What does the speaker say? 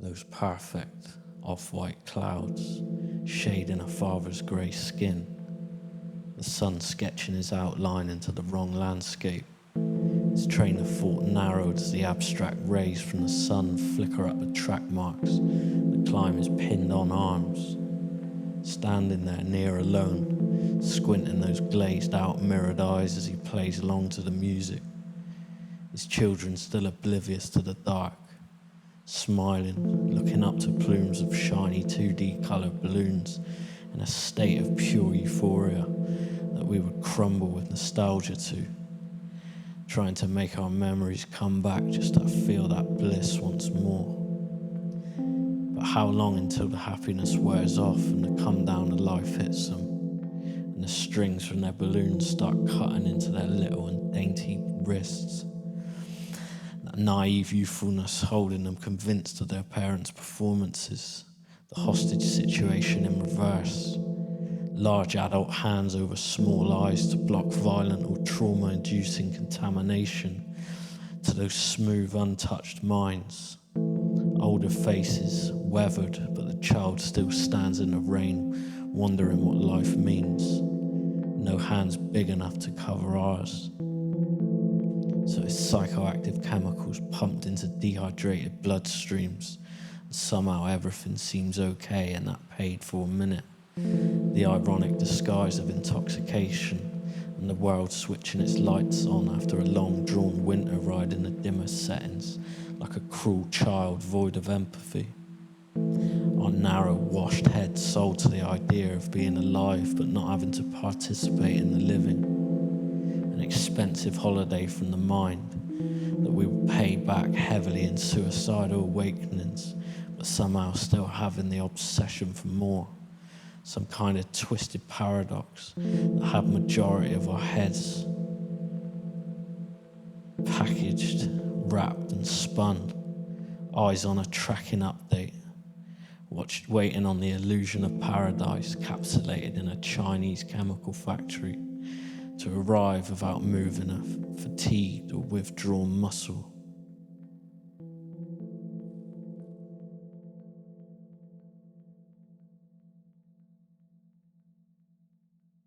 Those perfect off-white clouds shading a father's grey skin, the sun sketching his outline into the wrong landscape. His train of thought narrowed as the abstract rays from the sun flicker up the track marks that climb his pinned-on arms. Standing there near alone, squinting those glazed-out mirrored eyes as he plays along to the music. His children still oblivious to the dark, smiling, looking up to plumes of shiny 2D coloured balloons in a state of pure euphoria that we would crumble with nostalgia to, trying to make our memories come back just to feel that bliss once more. But how long until the happiness wears off and the come down of life hits them, and the strings from their balloons start cutting into their little and dainty wrists? That naive youthfulness holding them convinced of their parents' performances, the hostage situation in reverse, large adult hands over small eyes to block violent or trauma-inducing contamination to those smooth, untouched minds. Older faces, weathered, but the child still stands in the rain, wondering what life means. No hands big enough to cover ours. So it's psychoactive chemicals pumped into dehydrated bloodstreams, and somehow everything seems okay in that paid-for minute. The ironic disguise of intoxication, and the world switching its lights on after a long drawn winter ride in the dimmest settings, like a cruel child void of empathy. Our narrow, washed heads sold to the idea of being alive but not having to participate in the living. An expensive holiday from the mind that we will pay back heavily in suicidal awakenings, but somehow still having the obsession for more. Some kind of twisted paradox that had majority of our heads packaged, wrapped and spun, eyes on a tracking update, waiting on the illusion of paradise capsulated in a Chinese chemical factory to arrive without moving a fatigued or withdrawn muscle.